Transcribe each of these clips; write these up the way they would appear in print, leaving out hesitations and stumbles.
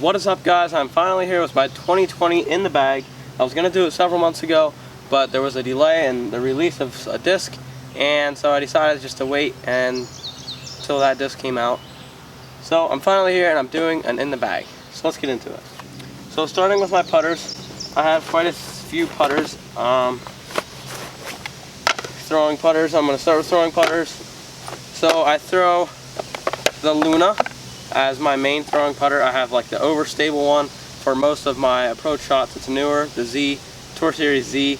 What is up, guys? I'm finally here with my 2020 in the bag. I was going to do it several months ago, but there was a delay in the release of a disc, and so I decided just to wait until that disc came out. So I'm finally here and I'm doing an in the bag. So let's get into it. So starting with my putters, I have quite a few putters. Throwing putters, I'm going to start with throwing putters. So I throw the Luna as my main throwing putter. I have like the overstable one for most of my approach shots. It's newer, the Z, Tour Series Z.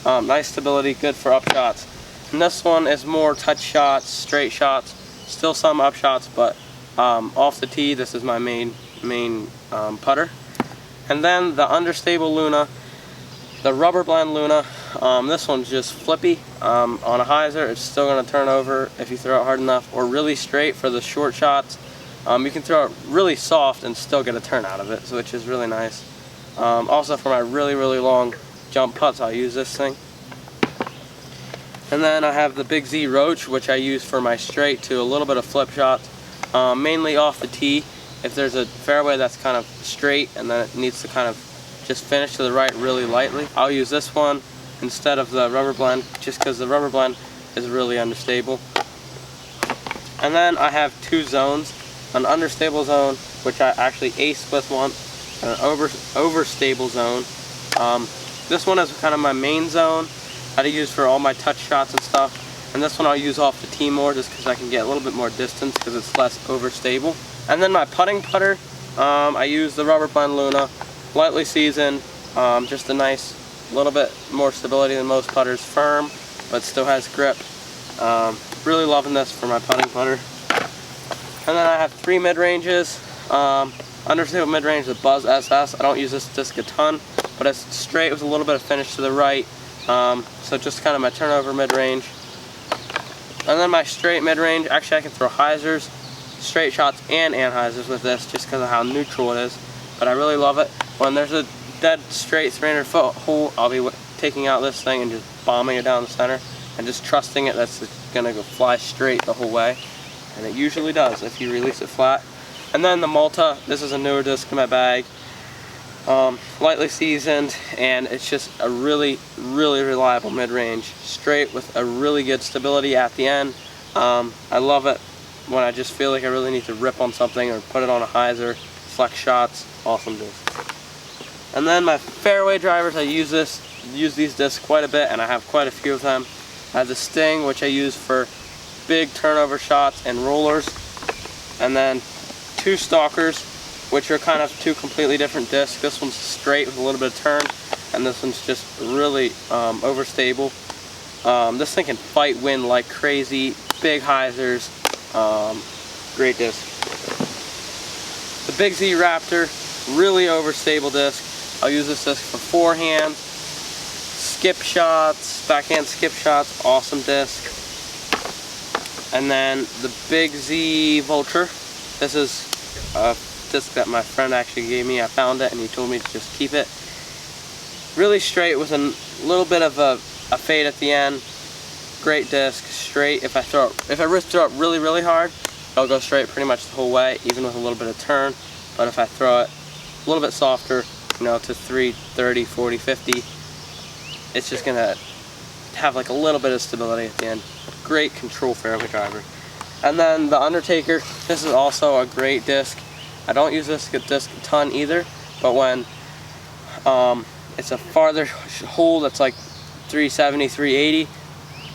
Nice stability, good for up shots. And this one is more touch shots, straight shots, still some up shots, but off the tee, this is my main putter. And then the understable Luna, the rubber blend Luna. This one's just flippy. On a hyzer, it's still going to turn over if you throw it hard enough, or really straight for the short shots. You can throw it really soft and still get a turn out of it, which is really nice. Also for my really long jump putts, I'll use this thing. And then I have the Big Z Roach, which I use for my straight to a little bit of flip shots, mainly off the tee. If there's a fairway that's kind of straight and then it needs to kind of just finish to the right really lightly, I'll use this one instead of the rubber blend, just because the rubber blend is really unstable. And then I have two zones. An understable zone, which I actually aced with once, and an overstable zone. This one is kind of my main zone that I use for all my touch shots and stuff, and this one I'll use off the tee more just because I can get a little bit more distance because it's less overstable. And then my putting putter, I use the rubber blend Luna, lightly seasoned, just a nice little bit more stability than most putters, firm but still has grip. Really loving this for my putting putter. And then I have three mid-ranges. Understable mid-range, the Buzz SS. I don't use this disc a ton, but it's straight with a little bit of finish to the right. So just kind of my turnover mid-range. And then my straight mid-range, actually I can throw hyzers, straight shots, and anhyzers with this just because of how neutral it is. But I really love it. When there's a dead straight 300-foot hole, I'll be taking out this thing and just bombing it down the center and just trusting it that's going to go fly straight the whole way. And it usually does if you release it flat. And then the Malta, this is a newer disc in my bag, lightly seasoned, and it's just a really reliable mid-range, straight with a really good stability at the end. I love it when I just feel like I really need to rip on something or put it on a hyzer, flex shots, awesome disc. And then my fairway drivers, I use these discs quite a bit, and I have quite a few of them. I have the Sting, which I use for big turnover shots and rollers, and then two Stalkers, which are kind of two completely different discs. This one's straight with a little bit of turn, and this one's just really overstable. This thing can fight wind like crazy, big hyzers, great disc. The Big Z Raptor, really overstable disc. I'll use this disc for forehand, skip shots, backhand skip shots, awesome disc. And then the Big Z Vulture. This is a disc that my friend actually gave me. I found it and he told me to just keep it. Really straight with a little bit of a fade at the end. Great disc, straight. If I throw it really hard, it'll go straight pretty much the whole way, even with a little bit of turn. But if I throw it a little bit softer, you know, to 330, 40, 50, it's just gonna have like a little bit of stability at the end. Great control fairway driver. And then the Undertaker, this is also a great disc. I don't use this disc a ton either, but when it's a farther hole that's like 370, 380,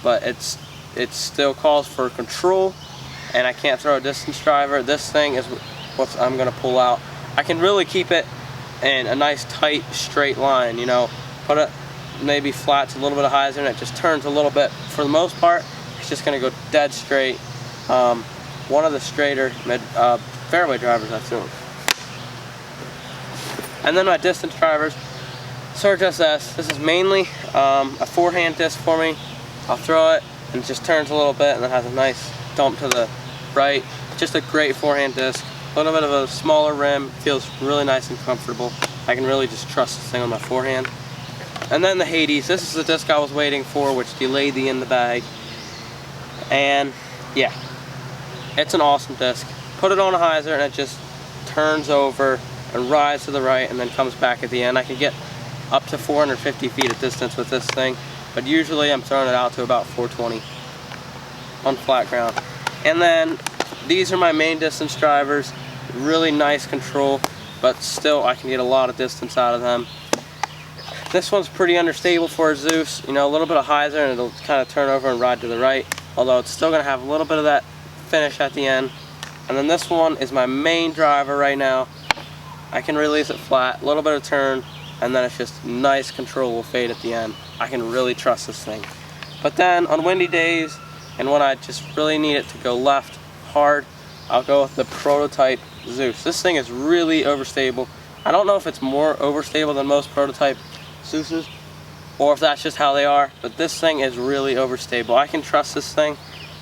but it still calls for control, and I can't throw a distance driver, this thing is what I'm gonna pull out. I can really keep it in a nice tight straight line, you know, put it maybe flat to a little bit of hyzer and it just turns a little bit. For the most part, it's just going to go dead straight. One of the straighter fairway drivers I've thrown. And then my distance drivers, Surge SS. This is mainly a forehand disc for me. I'll throw it and it just turns a little bit and then has a nice dump to the right. Just a great forehand disc. A little bit of a smaller rim, feels really nice and comfortable. I can really just trust this thing on my forehand. And then the Hades, this is the disc I was waiting for, which delayed the in the bag. And yeah, it's an awesome disc. Put it on a hyzer and it just turns over and rides to the right and then comes back at the end. I can get up to 450 feet of distance with this thing, but usually I'm throwing it out to about 420 on flat ground. And then these are my main distance drivers. Really nice control, but still I can get a lot of distance out of them. This one's pretty understable for a Zeus, you know, a little bit of hyzer and it'll kind of turn over and ride to the right, although it's still going to have a little bit of that finish at the end. And then this one is my main driver right now. I can release it flat, a little bit of turn, and then it's just nice control will fade at the end. I can really trust this thing. But then on windy days and when I just really need it to go left hard, I'll go with the prototype Zeus. This thing is really overstable. I don't know if it's more overstable than most prototype Zeuses or if that's just how they are, but this thing is really overstable. I can trust this thing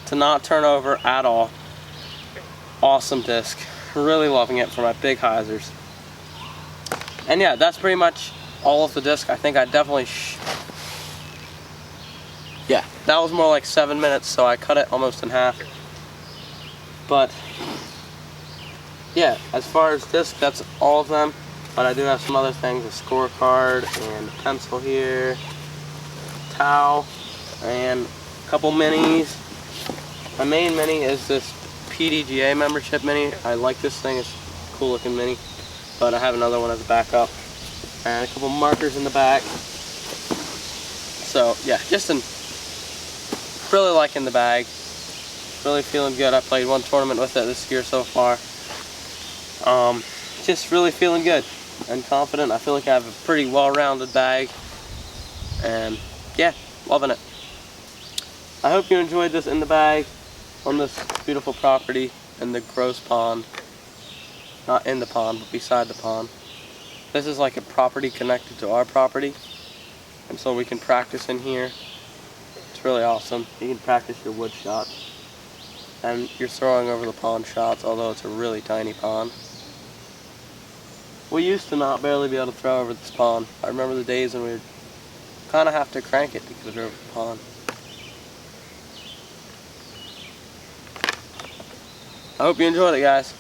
to not turn over at all. Awesome disc. Really loving it for my big hyzers. And yeah, that's pretty much all of the disc. I think I definitely yeah, that was more like 7 minutes, so I cut it almost in half. But yeah, as far as disc, that's all of them. But I do have some other things, a scorecard and a pencil here, towel, and a couple minis. My main mini is this PDGA membership mini. I like this thing, it's a cool looking mini. But I have another one as a backup. And a couple markers in the back. So yeah, just really liking the bag. Really feeling good. I played one tournament with it this year so far. Just really feeling good and confident. I feel like I have a pretty well-rounded bag. And yeah, loving it. I hope you enjoyed this in the bag on this beautiful property in the Gross Pond. Not in the pond, but beside the pond. This is like a property connected to our property. And so we can practice in here. It's really awesome. You can practice your wood shots. And you're throwing over the pond shots, although it's a really tiny pond. We used to not barely be able to throw over this pond. I remember the days when we would kind of have to crank it to get it over the pond. I hope you enjoyed it, guys.